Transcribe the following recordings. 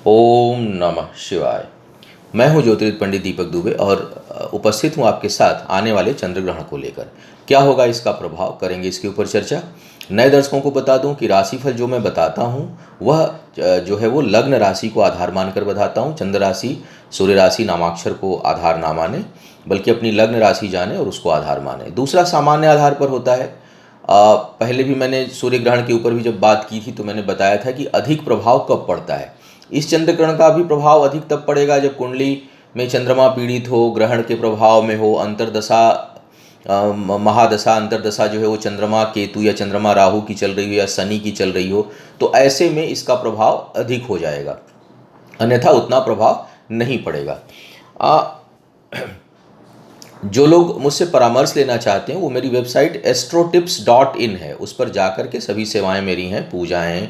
ओम नमः शिवाय। मैं हूं ज्योतिर्विद पंडित दीपक दुबे और उपस्थित हूं आपके साथ आने वाले चंद्र ग्रहण को लेकर। क्या होगा इसका प्रभाव, करेंगे इसके ऊपर चर्चा। नए दर्शकों को बता दूं कि राशिफल जो मैं बताता हूं वह जो है वो लग्न राशि को आधार मानकर बताता हूं। चंद्र राशि, सूर्य राशि नामाक्षर को आधार ना माने, बल्कि अपनी लग्न राशि जाने और उसको आधार माने। दूसरा सामान्य आधार पर होता है। पहले भी मैंने सूर्य ग्रहण के ऊपर भी जब बात की थी तो मैंने बताया था कि अधिक प्रभाव कब पड़ता है। इस चंद्र ग्रहण का भी प्रभाव अधिक तब पड़ेगा जब कुंडली में चंद्रमा पीड़ित हो, ग्रहण के प्रभाव में हो, अंतरदशा महादशा अंतरदशा जो है वो चंद्रमा केतु या चंद्रमा राहु की चल रही हो या शनि की चल रही हो, तो ऐसे में इसका प्रभाव अधिक हो जाएगा, अन्यथा उतना प्रभाव नहीं पड़ेगा। जो लोग मुझसे परामर्श लेना चाहते हैं वो मेरी वेबसाइट astrotips.in है, उस पर जाकर के सभी सेवाएं मेरी हैं, पूजाएं,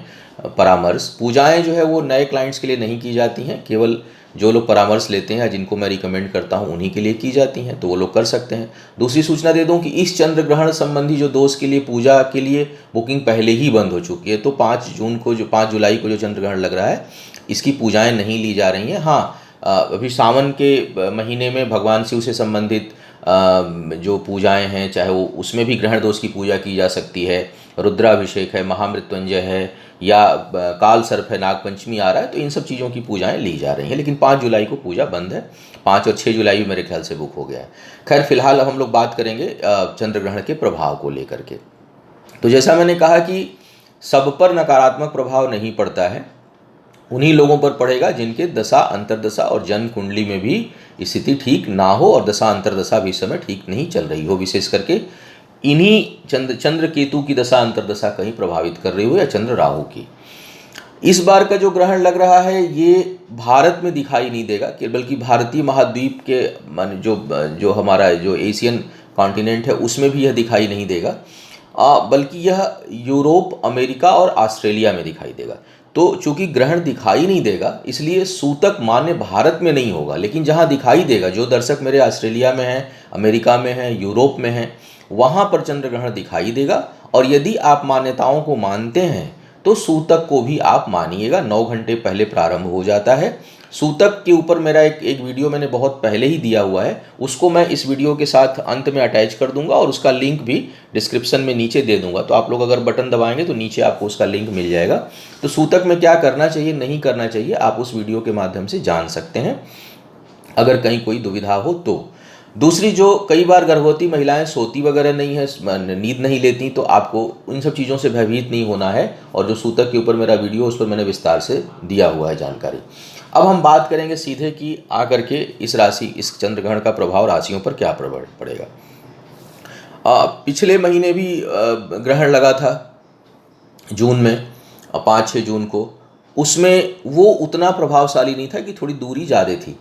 परामर्श। पूजाएं जो है वो नए क्लाइंट्स के लिए नहीं की जाती हैं, केवल जो लोग परामर्श लेते हैं जिनको मैं रिकमेंड करता हूं उन्हीं के लिए की जाती हैं, तो वो लोग कर सकते हैं। दूसरी सूचना दे दूं कि इस चंद्र ग्रहण संबंधी जो दोष के लिए पूजा के लिए बुकिंग पहले ही बंद हो चुकी है, तो 5 जुलाई को जो चंद्र ग्रहण लग रहा है इसकी पूजाएं नहीं ली जा रही हैं। हाँ, अभी सावन के महीने में भगवान शिव से संबंधित जो पूजाएं हैं, चाहे वो उसमें भी ग्रहण दोष की पूजा की जा सकती है। रुद्राभिषेक है, महामृत्युंजय है, या काल सर्प है, नागपंचमी आ रहा है, तो इन सब चीज़ों की पूजाएं ली जा रही हैं। लेकिन 5 जुलाई को पूजा बंद है। 5 और 6 जुलाई मेरे ख्याल से बुक हो गया है। खैर, फिलहाल अब हम लोग बात करेंगे चंद्र ग्रहण के प्रभाव को लेकर के। तो जैसा मैंने कहा कि सब पर नकारात्मक प्रभाव नहीं पड़ता है, उन्हीं लोगों पर पड़ेगा जिनके दशा अंतरदशा और जन्म कुंडली में भी स्थिति ठीक ना हो और दशा अंतरदशा भी इस समय ठीक नहीं चल रही हो। विशेष करके इन्हीं चंद्र केतु की दशा अंतरदशा कहीं प्रभावित कर रही हो या चंद्र राहु की। इस बार का जो ग्रहण लग रहा है ये भारत में दिखाई नहीं देगा, कि बल्कि भारतीय महाद्वीप के जो हमारा जो एशियन कॉन्टिनेंट है उसमें भी यह दिखाई नहीं देगा, बल्कि यह यूरोप, अमेरिका और ऑस्ट्रेलिया में दिखाई देगा। तो चूंकि ग्रहण दिखाई नहीं देगा इसलिए सूतक मान्य भारत में नहीं होगा, लेकिन जहां दिखाई देगा, जो दर्शक मेरे ऑस्ट्रेलिया में हैं, अमेरिका में हैं, यूरोप में हैं, वहां पर चंद्र ग्रहण दिखाई देगा। और यदि आप मान्यताओं को मानते हैं तो सूतक को भी आप मानिएगा। 9 घंटे पहले प्रारंभ हो जाता है। सूतक के ऊपर मेरा एक वीडियो मैंने बहुत पहले ही दिया हुआ है, उसको मैं इस वीडियो के साथ अंत में अटैच कर दूंगा और उसका लिंक भी डिस्क्रिप्शन में नीचे दे दूंगा। तो आप लोग अगर बटन दबाएंगे तो नीचे आपको उसका लिंक मिल जाएगा। तो सूतक में क्या करना चाहिए, नहीं करना चाहिए, आप उस वीडियो के माध्यम से जान सकते हैं, अगर कहीं कोई दुविधा हो तो। दूसरी, जो कई बार गर्भवती महिलाएं सोती वगैरह नहीं है, नींद नहीं लेती, तो आपको उन सब चीज़ों से भयभीत नहीं होना है। और जो सूतक के ऊपर मेरा वीडियो उस पर मैंने विस्तार से दिया हुआ है जानकारी। अब हम बात करेंगे सीधे कि आकर के इस चंद्र ग्रहण का प्रभाव राशियों पर क्या पड़ेगा। पिछले महीने भी ग्रहण लगा था जून में, 5-6 जून को। उसमें वो उतना प्रभावशाली नहीं था, कि थोड़ी दूरी ज़्यादा थी।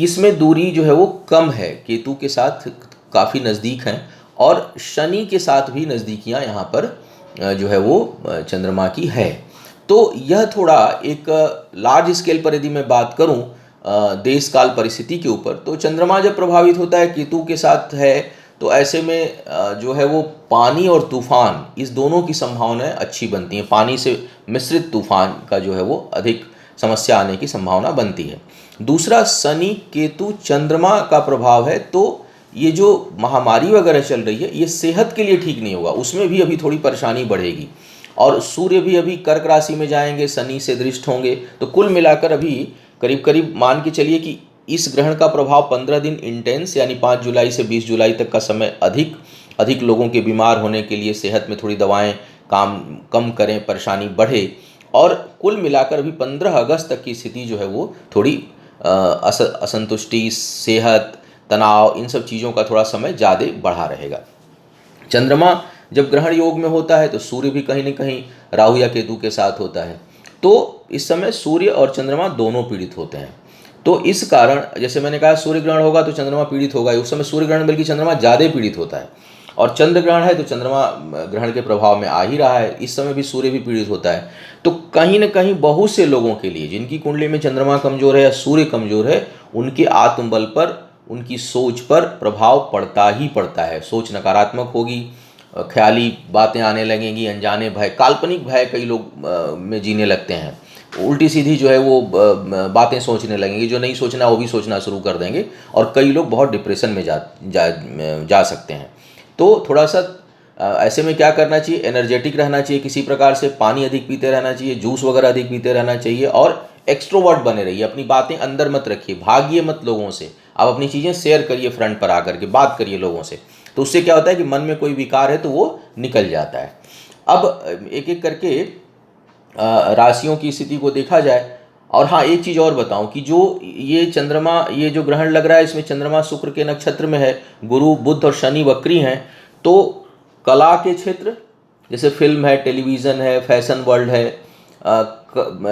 इसमें दूरी जो है वो कम है, केतु के साथ काफ़ी नज़दीक हैं और शनि के साथ भी नज़दीकियां यहाँ पर जो है वो चंद्रमा की है। तो यह थोड़ा एक लार्ज स्केल पर यदि मैं बात करूं देश काल परिस्थिति के ऊपर, तो चंद्रमा जब प्रभावित होता है, केतु के साथ है, तो ऐसे में जो है वो पानी और तूफान, इस दोनों की संभावनाएं अच्छी बनती हैं। पानी से मिश्रित तूफान का जो है वो अधिक समस्या आने की संभावना बनती है। दूसरा, शनि केतु चंद्रमा का प्रभाव है, तो ये जो महामारी वगैरह चल रही है ये सेहत के लिए ठीक नहीं होगा, उसमें भी अभी थोड़ी परेशानी बढ़ेगी। और सूर्य भी अभी कर्क राशि में जाएंगे, शनि से दृष्ट होंगे, तो कुल मिलाकर अभी करीब करीब मान के चलिए कि इस ग्रहण का प्रभाव 15 दिन इंटेंस, यानी 5 जुलाई से 20 जुलाई तक का समय अधिक लोगों के बीमार होने के लिए सेहत में थोड़ी दवाएं काम कम करें, परेशानी बढ़े। और कुल मिलाकर अभी 15 अगस्त तक की स्थिति जो है वो थोड़ी असंतुष्टि, सेहत, तनाव, इन सब चीज़ों का थोड़ा समय ज़्यादा बढ़ा रहेगा। चंद्रमा जब ग्रहण योग में होता है तो सूर्य भी कहीं न कहीं राहु या केतु के साथ होता है, तो इस समय सूर्य और चंद्रमा दोनों पीड़ित होते हैं। तो इस कारण, जैसे मैंने कहा, सूर्य ग्रहण होगा तो चंद्रमा पीड़ित होगा, उस समय सूर्य ग्रहण बल्कि चंद्रमा ज़्यादा पीड़ित होता है। और चंद्र ग्रहण है तो चंद्रमा ग्रहण के प्रभाव में आ ही रहा है, इस समय भी सूर्य भी पीड़ित होता है। तो कहीं न कहीं बहुत से लोगों के लिए जिनकी कुंडली में चंद्रमा कमजोर है या सूर्य कमजोर है, उनके आत्मबल पर, उनकी सोच पर प्रभाव पड़ता ही पड़ता है। सोच नकारात्मक होगी, ख्याली बातें आने लगेंगी, अनजाने भय, काल्पनिक भय कई लोग में जीने लगते हैं। उल्टी सीधी जो है वो बातें सोचने लगेंगे, जो नहीं सोचना वो भी सोचना शुरू कर देंगे, और कई लोग बहुत डिप्रेशन में जा सकते हैं। तो थोड़ा सा ऐसे में क्या करना चाहिए, एनर्जेटिक रहना चाहिए किसी प्रकार से, पानी अधिक पीते रहना चाहिए, जूस वगैरह अधिक पीते रहना चाहिए, और एक्सट्रोवर्ट बने रहिए, अपनी बातें अंदर मत रखिए, भागिए मत लोगों से, आप अपनी चीज़ें शेयर करिए, फ्रंट पर आकर के बात करिए लोगों से। तो उससे क्या होता है कि मन में कोई विकार है तो वो निकल जाता है। अब एक एक करके राशियों की स्थिति को देखा जाए। और हाँ, एक चीज़ और बताऊं कि जो ये चंद्रमा, ये जो ग्रहण लग रहा है, इसमें चंद्रमा शुक्र के नक्षत्र में है, गुरु बुध और शनि वक्री हैं। तो कला के क्षेत्र, जैसे फिल्म है, टेलीविज़न है, फैशन वर्ल्ड है,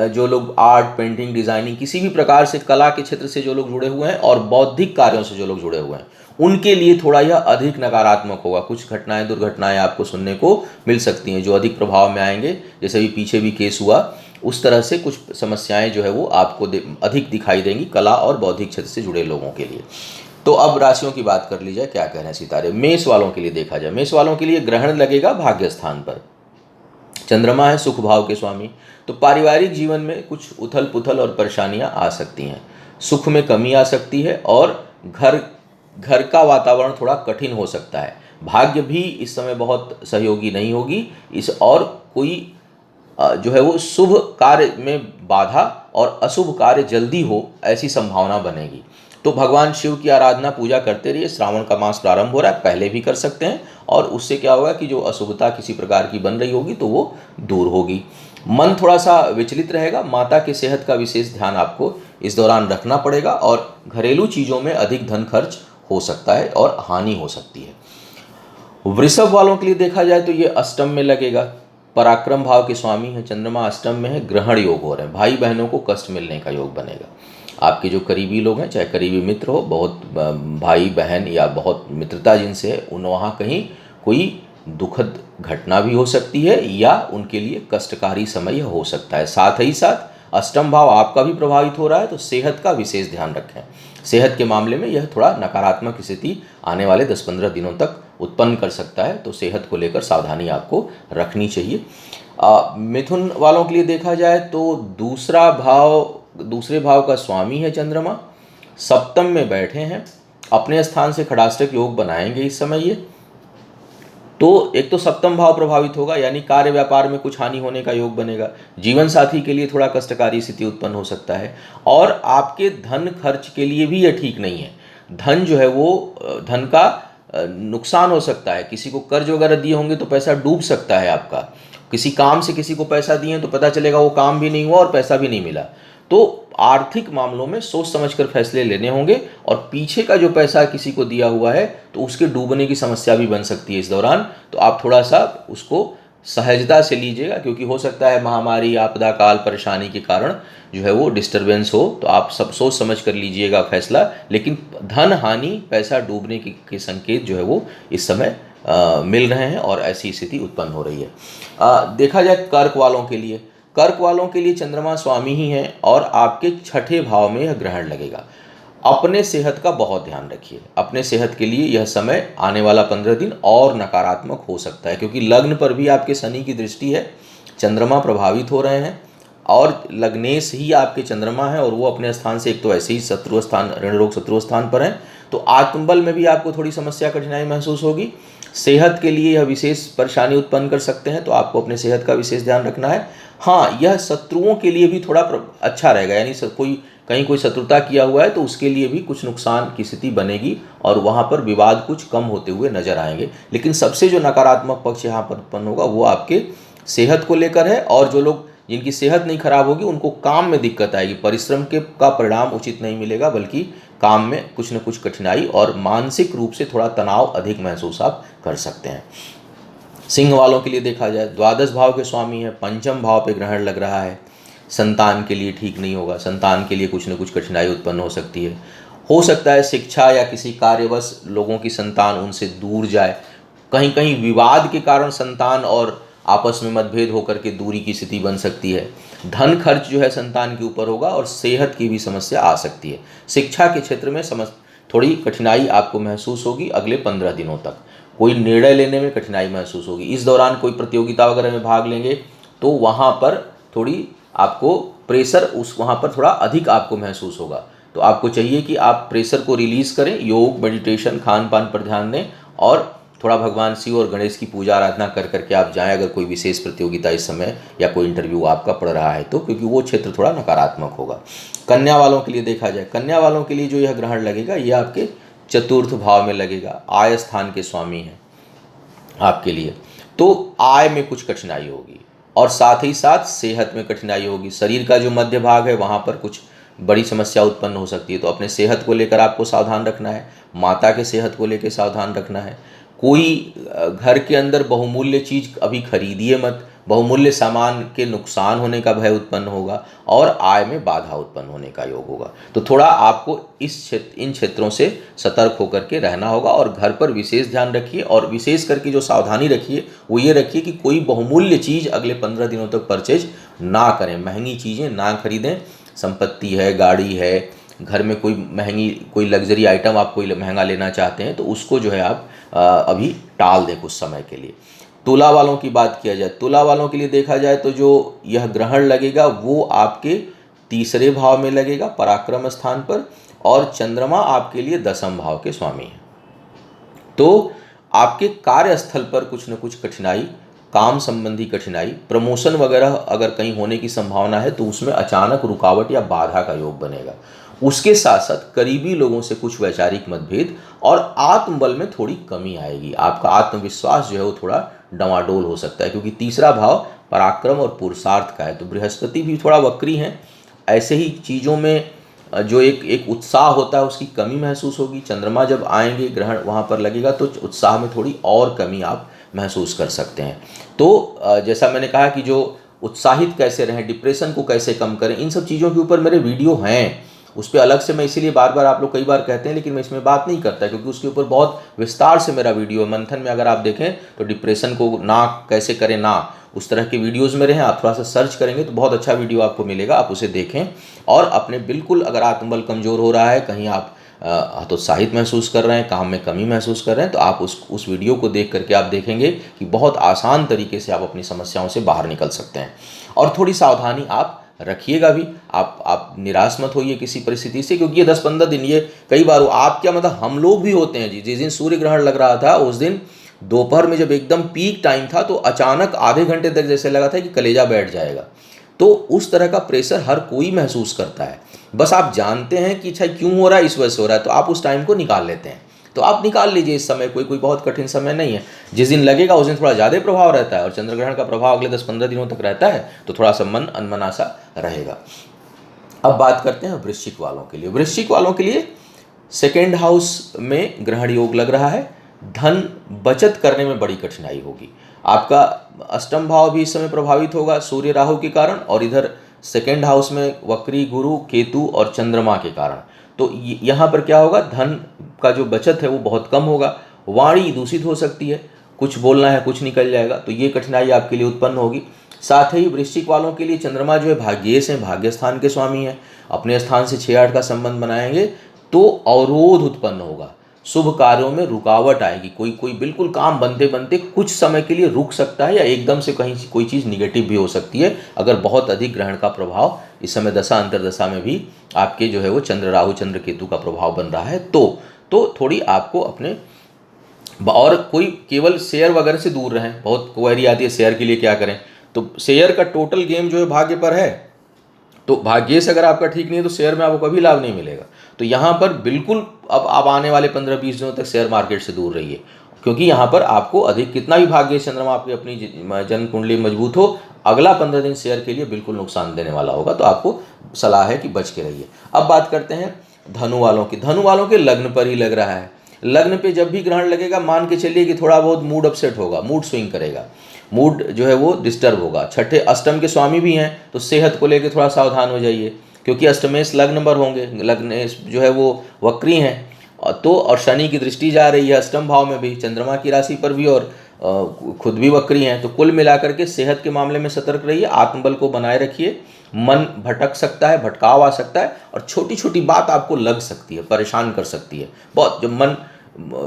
जो लोग आर्ट, पेंटिंग, डिज़ाइनिंग, किसी भी प्रकार से कला के क्षेत्र से जो लोग जुड़े हुए हैं और बौद्धिक कार्यों से जो लोग जुड़े हुए हैं, उनके लिए थोड़ा यह अधिक नकारात्मक होगा। कुछ घटनाएं, दुर्घटनाएं आपको सुनने को मिल सकती हैं जो अधिक प्रभाव में आएंगे। जैसे भी पीछे भी केस हुआ, उस तरह से कुछ समस्याएं जो है वो आपको अधिक दिखाई देंगी कला और बौद्धिक क्षेत्र से जुड़े लोगों के लिए। तो अब राशियों की बात कर ली जाए, क्या कह रहे हैं सितारे। मेष वालों के लिए देखा जाए, मेष वालों के लिए ग्रहण लगेगा भाग्य स्थान पर, चंद्रमा है सुख भाव के स्वामी। तो पारिवारिक जीवन में कुछ उथल पुथल और परेशानियां आ सकती हैं, सुख में कमी आ सकती है, और घर का वातावरण थोड़ा कठिन हो सकता है। भाग्य भी इस समय बहुत सहयोगी नहीं होगी इस, और कोई जो है वो शुभ कार्य में बाधा और अशुभ कार्य जल्दी हो, ऐसी संभावना बनेगी। तो भगवान शिव की आराधना पूजा करते रहिए। श्रावण का मास प्रारंभ हो रहा है, पहले भी कर सकते हैं, और उससे क्या होगा कि जो अशुभता किसी प्रकार की बन रही होगी तो वो दूर होगी। मन थोड़ा सा विचलित रहेगा, माता की सेहत का विशेष ध्यान आपको इस दौरान रखना पड़ेगा, और घरेलू चीज़ों में अधिक धन खर्च हो सकता है और हानि हो सकती है। वृषभ वालों के लिए देखा जाए तो ये अष्टम में लगेगा, पराक्रम भाव के स्वामी है, चंद्रमा अष्टम में है, ग्रहण योग हो रहे हैं, भाई बहनों को कष्ट मिलने का योग बनेगा। आपके जो करीबी लोग हैं, चाहे करीबी मित्र हो, बहुत भाई बहन या बहुत मित्रता जिनसे है, उन वहाँ कहीं कोई दुखद घटना भी हो सकती है या उनके लिए कष्टकारी समय हो सकता है। साथ ही साथ अष्टम भाव आपका भी प्रभावित हो रहा है, तो सेहत का विशेष ध्यान रखें। सेहत के मामले में यह थोड़ा नकारात्मक स्थिति आने वाले 10-15 दिनों तक उत्पन्न कर सकता है, तो सेहत को लेकर सावधानी आपको रखनी चाहिए। मिथुन वालों के लिए देखा जाए तो दूसरे भाव का स्वामी है चंद्रमा, सप्तम में बैठे हैं, अपने स्थान से खड़ाष्टक योग बनाएंगे इस समय ये। तो एक तो सप्तम भाव प्रभावित होगा, यानी कार्य व्यापार में कुछ हानि होने का योग बनेगा, जीवन साथी के लिए थोड़ा कष्टकारी स्थिति उत्पन्न हो सकता है, और आपके धन खर्च के लिए भी यह ठीक नहीं है। धन जो है वो धन का नुकसान हो सकता है, किसी को कर्ज वगैरह दिए होंगे तो पैसा डूब सकता है आपका, किसी काम से किसी को पैसा दिए तो पता चलेगा वो काम भी नहीं हुआ और पैसा भी नहीं मिला। तो आर्थिक मामलों में सोच समझकर फैसले लेने होंगे, और पीछे का जो पैसा किसी को दिया हुआ है तो उसके डूबने की समस्या भी बन सकती है इस दौरान। तो आप थोड़ा सा उसको सहजता से लीजिएगा, क्योंकि हो सकता है महामारी, आपदा काल, परेशानी के कारण जो है वो डिस्टरबेंस हो, तो आप सब सोच समझ कर लीजिएगा फैसला। लेकिन धन हानि, पैसा डूबने के संकेत जो है वो इस समय मिल रहे हैं, और ऐसी स्थिति उत्पन्न हो रही है। देखा जाए कर्क वालों के लिए, कर्क वालों के लिए चंद्रमा स्वामी ही हैं, और आपके छठे भाव में यह ग्रहण लगेगा। अपने सेहत का बहुत ध्यान रखिए, अपने सेहत के लिए यह समय आने वाला 15 दिन और नकारात्मक हो सकता है, क्योंकि लग्न पर भी आपके शनि की दृष्टि है, चंद्रमा प्रभावित हो रहे हैं, और लग्नेश ही आपके चंद्रमा है, और वो अपने स्थान से एक तो ऐसे ही शत्रु स्थान, ऋण रोग शत्रु स्थान पर हैं, तो आत्मबल में भी आपको थोड़ी समस्या, कठिनाई महसूस होगी। सेहत के लिए यह विशेष परेशानी उत्पन्न कर सकते हैं, तो आपको अपने सेहत का विशेष ध्यान रखना है। हाँ, यह शत्रुओं के लिए भी थोड़ा अच्छा रहेगा, यानी कहीं कोई शत्रुता किया हुआ है तो उसके लिए भी कुछ नुकसान की स्थिति बनेगी, और वहाँ पर विवाद कुछ कम होते हुए नजर आएंगे। लेकिन सबसे जो नकारात्मक पक्ष यहाँ पर उत्पन्न होगा वो आपके सेहत को लेकर है, और जो लोग जिनकी सेहत नहीं खराब होगी उनको काम में दिक्कत आएगी, परिश्रम का परिणाम उचित नहीं मिलेगा, बल्कि काम में कुछ न कुछ कठिनाई और मानसिक रूप से थोड़ा तनाव अधिक महसूस आप कर सकते हैं। सिंह वालों के लिए देखा जाए, द्वादश भाव के स्वामी है, पंचम भाव पे ग्रहण लग रहा है, संतान के लिए ठीक नहीं होगा, संतान के लिए कुछ न कुछ कठिनाई उत्पन्न हो सकती है। हो सकता है शिक्षा या किसी कार्यवश लोगों की संतान उनसे दूर जाए, कहीं कहीं विवाद के कारण संतान और आपस में मतभेद होकर के दूरी की स्थिति बन सकती है। धन खर्च जो है संतान के ऊपर होगा, और सेहत की भी समस्या आ सकती है। शिक्षा के क्षेत्र में थोड़ी कठिनाई आपको महसूस होगी अगले 15 दिनों तक, कोई निर्णय लेने में कठिनाई महसूस होगी। इस दौरान कोई प्रतियोगिता वगैरह में भाग लेंगे तो वहाँ पर थोड़ी आपको प्रेशर उस वहाँ पर थोड़ा अधिक आपको महसूस होगा। तो आपको चाहिए कि आप प्रेशर को रिलीज़ करें, योग, मेडिटेशन, खान पान पर ध्यान दें और थोड़ा भगवान शिव और गणेश की पूजा आराधना कर करके आप जाएं, अगर कोई विशेष प्रतियोगिता इस समय या कोई इंटरव्यू आपका पड़ रहा है तो, क्योंकि वो क्षेत्र थोड़ा नकारात्मक होगा। कन्या वालों के लिए देखा जाए, कन्या वालों के लिए जो यह ग्रहण लगेगा ये आपके चतुर्थ भाव में लगेगा, आय स्थान के स्वामी हैं आपके लिए। तो आय में कुछ कठिनाई होगी और साथ ही साथ सेहत में कठिनाई होगी। शरीर का जो मध्य भाग है वहाँ पर कुछ बड़ी समस्या उत्पन्न हो सकती है। तो अपने सेहत को लेकर आपको सावधान रखना है, माता के सेहत को लेकर सावधान रखना है। कोई घर के अंदर बहुमूल्य चीज़ अभी खरीदिए मत, बहुमूल्य सामान के नुकसान होने का भय उत्पन्न होगा और आय में बाधा उत्पन्न होने का योग होगा। तो थोड़ा आपको इन क्षेत्रों से सतर्क होकर के रहना होगा और घर पर विशेष ध्यान रखिए। और विशेष करके जो सावधानी रखिए वो ये रखिए कि कोई बहुमूल्य चीज़ अगले 15 दिनों तक परचेज ना करें, महंगी चीज़ें ना खरीदें। संपत्ति है, गाड़ी है, घर में कोई महंगी कोई लग्जरी आइटम आप कोई महंगा लेना चाहते हैं तो उसको जो है आप अभी टाल दें कुछ समय के लिए। तुला वालों की बात किया जाए, तुला वालों के लिए देखा जाए तो जो यह ग्रहण लगेगा वो आपके तीसरे भाव में लगेगा, पराक्रम स्थान पर, और चंद्रमा आपके लिए दसम भाव के स्वामी हैं। तो आपके कार्यस्थल पर कुछ न कुछ कठिनाई, काम संबंधी कठिनाई, प्रमोशन वगैरह अगर कहीं होने की संभावना है तो उसमें अचानक रुकावट या बाधा का योग बनेगा। उसके साथ साथ करीबी लोगों से कुछ वैचारिक मतभेद और आत्मबल में थोड़ी कमी आएगी। आपका आत्मविश्वास जो है वो थोड़ा डवाडोल हो सकता है, क्योंकि तीसरा भाव पराक्रम और पुरुषार्थ का है। तो बृहस्पति भी थोड़ा वक्री हैं, ऐसे ही चीज़ों में जो एक उत्साह होता है उसकी कमी महसूस होगी। चंद्रमा जब आएंगे, ग्रहण वहाँ पर लगेगा तो उत्साह में थोड़ी और कमी आप महसूस कर सकते हैं। तो जैसा मैंने कहा कि जो उत्साहित कैसे रहें, डिप्रेशन को कैसे कम करें, इन सब चीज़ों के ऊपर मेरे वीडियो हैं। उस पर अलग से मैं इसीलिए बार बार, आप लोग कई बार कहते हैं लेकिन मैं इसमें बात नहीं करता क्योंकि उसके ऊपर बहुत विस्तार से मेरा वीडियो मंथन में अगर आप देखें तो डिप्रेशन को ना कैसे करें ना, उस तरह के वीडियोज़ मेरे हैं। आप थोड़ा सा सर्च करेंगे तो बहुत अच्छा वीडियो आपको मिलेगा, आप उसे देखें। और अपने बिल्कुल अगर आत्मबल कमज़ोर हो रहा है, कहीं आप हतोत्साहित महसूस कर रहे हैं, काम में कमी महसूस कर रहे हैं, तो आप उस वीडियो को देख करके आप देखेंगे कि बहुत आसान तरीके से आप अपनी समस्याओं से बाहर निकल सकते हैं। और थोड़ी सावधानी आप रखिएगा भी, आप निराश मत होइए किसी परिस्थिति से, क्योंकि ये 10-15 दिन, ये कई बार आप क्या मतलब हम लोग भी होते हैं जी। जिस दिन सूर्य ग्रहण लग रहा था उस दिन दोपहर में जब एकदम पीक टाइम था तो अचानक आधे घंटे तक जैसे लगा था कि कलेजा बैठ जाएगा। तो उस तरह का प्रेशर हर कोई महसूस करता है, बस आप जानते हैं कि अच्छा क्यों हो रहा है, इस वजह से हो रहा है, तो आप उस टाइम को निकाल लेते हैं। तो आप निकाल लीजिए इस समय, कोई बहुत कठिन समय नहीं है। जिस दिन लगेगा उस दिन थोड़ा ज़्यादा प्रभाव रहता है और चंद्र ग्रहण का प्रभाव अगले 10-15 दिनों तक रहता है, तो थोड़ा सा मन अनमना सा रहेगा। अब बात करते हैं वृश्चिक वालों के लिए। वृश्चिक वालों के लिए सेकेंड हाउस में ग्रहण योग लग रहा है। धन बचत करने में बड़ी कठिनाई होगी। आपका अष्टम भाव भी इस समय प्रभावित होगा सूर्य राहु के कारण, और इधर सेकेंड हाउस में वक्री गुरु केतु और चंद्रमा के कारण। तो यहाँ पर क्या होगा, धन का जो बचत है वो बहुत कम होगा। वाणी दूषित हो सकती है, कुछ बोलना है कुछ निकल जाएगा, तो ये कठिनाई आपके लिए उत्पन्न होगी। साथ ही वृश्चिक वालों के लिए चंद्रमा जो है भाग्येश हैं, भाग्य स्थान के स्वामी हैं, अपने स्थान से 6-8 का संबंध बनाएंगे तो अवरोध उत्पन्न होगा, शुभ कार्यों में रुकावट आएगी। कोई बिल्कुल काम बनते बनते कुछ समय के लिए रुक सकता है, या एकदम से कहीं कोई चीज़ निगेटिव भी हो सकती है अगर बहुत अधिक ग्रहण का प्रभाव इस समय दशा अंतर्दशा में भी आपके जो है वो चंद्र राहु चंद्र केतु का प्रभाव बन रहा है। तो थोड़ी आपको अपने, और कोई केवल शेयर वगैरह से दूर रहें। बहुत क्वेरी आती है शेयर के लिए क्या करें, तो शेयर का टोटल गेम जो है भाग्य पर है, तो भाग्य से अगर आपका ठीक नहीं है तो शेयर में आपको कभी लाभ नहीं मिलेगा। तो यहाँ पर बिल्कुल अब आप आने वाले 15-20 दिनों तक शेयर मार्केट से दूर रहिए, क्योंकि यहाँ पर आपको अधिक, कितना भी भाग्य चंद्रमा आपकी अपनी जन्म कुंडली मजबूत हो, अगला 15 दिन शेयर के लिए बिल्कुल नुकसान देने वाला होगा। तो आपको सलाह है कि बच के रहिए। अब बात करते हैं धनु वालों की। धनु वालों के लग्न पर ही लग रहा है। लग्न पे जब भी ग्रहण लगेगा मान के चलिए कि थोड़ा बहुत मूड अपसेट होगा, मूड स्विंग करेगा, मूड जो है वो डिस्टर्ब होगा। छठे अष्टम के स्वामी भी हैं, तो सेहत को लेकर थोड़ा सावधान हो जाइए, क्योंकि अष्टमेश लग्न पर होंगे, लग्नेश जो है वो वक्री हैं, तो और शनि की दृष्टि जा रही है अष्टम भाव में भी, चंद्रमा की राशि पर भी, और खुद भी वक्री हैं। तो कुल मिलाकर के सेहत के मामले में सतर्क रहिए, आत्मबल को बनाए रखिए। मन भटक सकता है, भटकाव आ सकता है, और छोटी छोटी बात आपको लग सकती है, परेशान कर सकती है बहुत। जब मन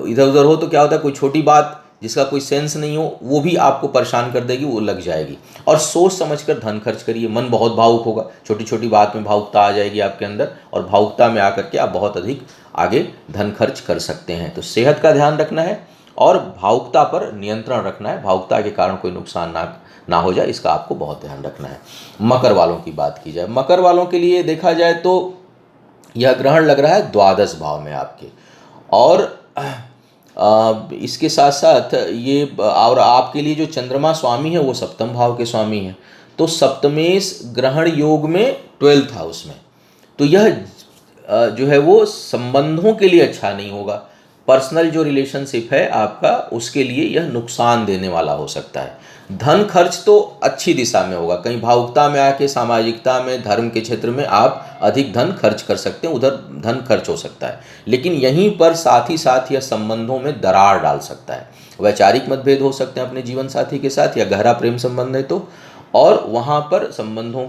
इधर उधर हो तो क्या होता है, कोई छोटी बात जिसका कोई सेंस नहीं हो वो भी आपको परेशान कर देगी, वो लग जाएगी। और सोच समझकर धन खर्च करिए। मन बहुत भावुक होगा, छोटी छोटी बात में भावुकता आ जाएगी आपके अंदर, और भावुकता में आकर के आप बहुत अधिक आगे धन खर्च कर सकते हैं। तो सेहत का ध्यान रखना है और भावुकता पर नियंत्रण रखना है, भावुकता के कारण कोई नुकसान ना हो जाए, इसका आपको बहुत ध्यान रखना है। मकर वालों की बात की जाए, मकर वालों के लिए देखा जाए तो यह ग्रहण लग रहा है द्वादश भाव में आपके, और इसके साथ साथ ये और आपके लिए जो चंद्रमा स्वामी है वो सप्तम भाव के स्वामी हैं, तो सप्तमेश ग्रहण योग में 12th हाउस में, तो यह जो है वो संबंधों के लिए अच्छा नहीं होगा। पर्सनल जो रिलेशनशिप है आपका, उसके लिए यह नुकसान देने वाला हो सकता है। धन खर्च तो अच्छी दिशा में होगा, कहीं भावुकता में आके सामाजिकता में, धर्म के क्षेत्र में आप अधिक धन खर्च कर सकते हैं, उधर धन खर्च हो सकता है। लेकिन यहीं पर साथ ही साथ यह संबंधों में दरार डाल सकता है। वैचारिक मतभेद हो सकते हैं अपने जीवन साथी के साथ, या गहरा प्रेम संबंध है तो, और वहाँ पर संबंधों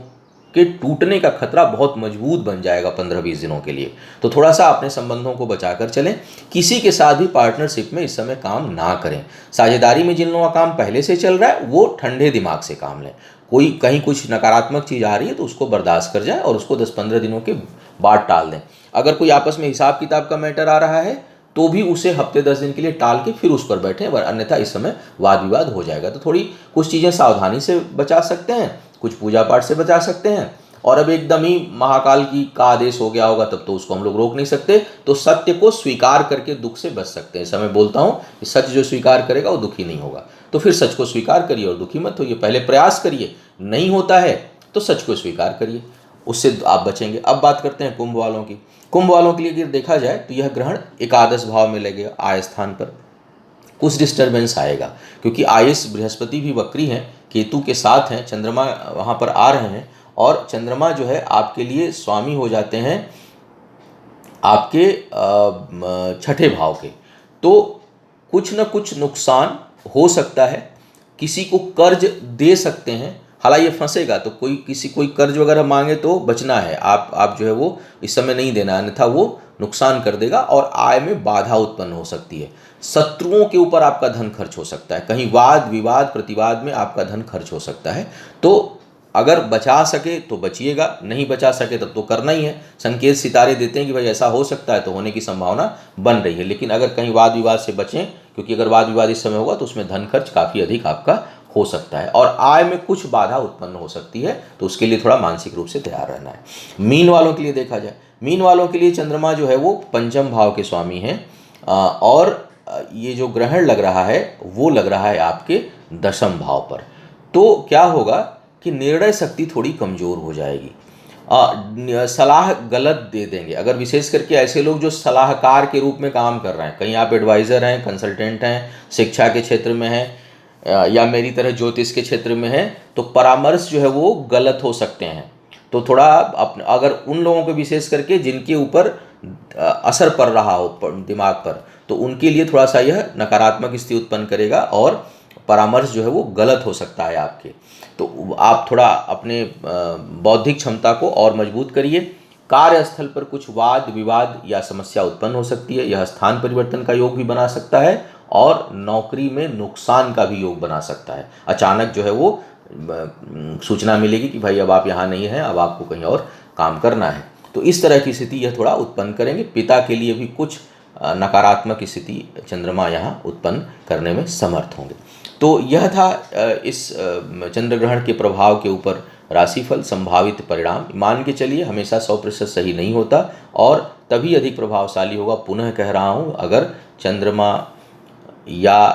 के टूटने का खतरा बहुत मजबूत बन जाएगा 15-20 दिनों के लिए। तो थोड़ा सा अपने संबंधों को बचाकर चलें। किसी के साथ भी पार्टनरशिप में इस समय काम ना करें। साझेदारी में जिन लोगों का काम पहले से चल रहा है वो ठंडे दिमाग से काम लें। कोई कहीं कुछ नकारात्मक चीज़ आ रही है तो उसको बर्दाश्त कर जाए और उसको 10-15 दिनों के बाद टाल दें। अगर कोई आपस में हिसाब किताब का मैटर आ रहा है तो भी उसे हफ्ते 10 दिन के लिए टाल के फिर उस पर बैठें, अन्यथा इस समय वाद विवाद हो जाएगा। तो थोड़ी कुछ चीज़ें सावधानी से बचा सकते हैं, कुछ पूजा पाठ से बचा सकते हैं, और अब एकदम ही महाकाल का आदेश हो गया होगा तब तो उसको हम लोग रोक नहीं सकते। तो सत्य को स्वीकार करके दुख से बच सकते हैं। इस समय बोलता हूँ कि सच जो स्वीकार करेगा वो दुखी नहीं होगा, तो फिर सच को स्वीकार करिए और दुखी मत होइए। पहले प्रयास करिए, नहीं होता है तो सच को स्वीकार करिए, उससे आप बचेंगे। अब बात करते हैं कुंभ वालों की। कुंभ वालों के लिए अगर देखा जाए तो यह ग्रहण एकादश भाव में लगेगा, आय स्थान पर कुछ डिस्टर्बेंस आएगा, क्योंकि आयुष बृहस्पति भी वक्री हैं, केतु के साथ हैं, चंद्रमा वहाँ पर आ रहे हैं, और चंद्रमा जो है आपके लिए स्वामी हो जाते हैं आपके छठे भाव के। तो कुछ न कुछ नुकसान हो सकता है, किसी को कर्ज दे सकते हैं, हालांकि ये फंसेगा तो कोई कर्ज वगैरह मांगे तो बचना है, आप जो है वो इस समय नहीं देना, अन्यथा वो नुकसान कर देगा और आय में बाधा उत्पन्न हो सकती है। शत्रुओं के ऊपर आपका धन खर्च हो सकता है, कहीं वाद विवाद प्रतिवाद में आपका धन खर्च हो सकता है। तो अगर बचा सके तो बचिएगा, नहीं बचा सके तब तो करना ही है। संकेत सितारे देते हैं कि भाई ऐसा हो सकता है, तो होने की संभावना बन रही है। लेकिन अगर कहीं वाद विवाद से बचें, क्योंकि अगर वाद विवाद इस समय होगा तो उसमें धन खर्च काफ़ी अधिक आपका हो सकता है और आय में कुछ बाधा उत्पन्न हो सकती है, तो उसके लिए थोड़ा मानसिक रूप से तैयार रहना है। मीन वालों के लिए देखा जाए, मीन वालों के लिए चंद्रमा जो है वो पंचम भाव के स्वामी हैं, और ये जो ग्रहण लग रहा है वो लग रहा है आपके दशम भाव पर। तो क्या होगा कि निर्णय शक्ति थोड़ी कमज़ोर हो जाएगी, सलाह गलत दे देंगे। अगर विशेष करके ऐसे लोग जो सलाहकार के रूप में काम कर रहे हैं, कहीं आप एडवाइज़र हैं, कंसल्टेंट हैं, शिक्षा के क्षेत्र में हैं, या मेरी तरह ज्योतिष के क्षेत्र में है, तो परामर्श जो है वो गलत हो सकते हैं। तो थोड़ा अगर उन लोगों को विशेष करके जिनके ऊपर असर पड़ रहा हो दिमाग पर, तो उनके लिए थोड़ा सा यह नकारात्मक स्थिति उत्पन्न करेगा और परामर्श जो है वो गलत हो सकता है आपके। तो आप थोड़ा अपने बौद्धिक क्षमता को और मजबूत करिए। कार्यस्थल पर कुछ वाद विवाद या समस्या उत्पन्न हो सकती है, यह स्थान परिवर्तन का योग भी बना सकता है और नौकरी में नुकसान का भी योग बना सकता है। अचानक जो है वो सूचना मिलेगी कि भाई अब आप यहाँ नहीं हैं, अब आपको कहीं और काम करना है। तो इस तरह की स्थिति यह थोड़ा उत्पन्न करेंगे। पिता के लिए भी कुछ नकारात्मक स्थिति चंद्रमा यहाँ उत्पन्न करने में समर्थ होंगे। तो यह था इस चंद्र ग्रहण के प्रभाव के ऊपर राशिफल, संभावित परिणाम। मान के चलिए हमेशा 100% सही नहीं होता और तभी अधिक प्रभावशाली होगा। पुनः कह रहा हूँ, अगर चंद्रमा या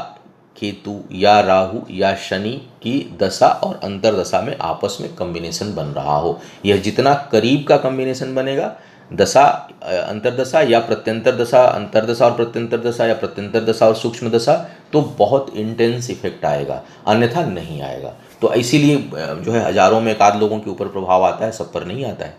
केतु या राहु या शनि की दशा और अंतरदशा में आपस में कॉम्बिनेशन बन रहा हो, यह जितना करीब का कॉम्बिनेशन बनेगा, दशा अंतरदशा या प्रत्यंतर दशा, अंतरदशा और प्रत्यंतर दशा या प्रत्यंतर दशा और सूक्ष्म दशा, तो बहुत इंटेंस इफेक्ट आएगा, अन्यथा नहीं आएगा। तो इसीलिए जो है हजारों में एक आध लोगों के ऊपर प्रभाव आता है, सब पर नहीं आता है।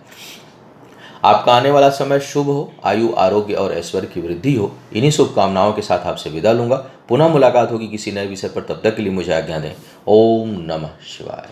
आपका आने वाला समय शुभ हो, आयु आरोग्य और ऐश्वर्य की वृद्धि हो। इन्हीं शुभकामनाओं के साथ आपसे विदा लूंगा। पुनः मुलाकात होगी किसी नए विषय पर, तब तक के लिए मुझे आज्ञा दें। ओम नमः शिवाय।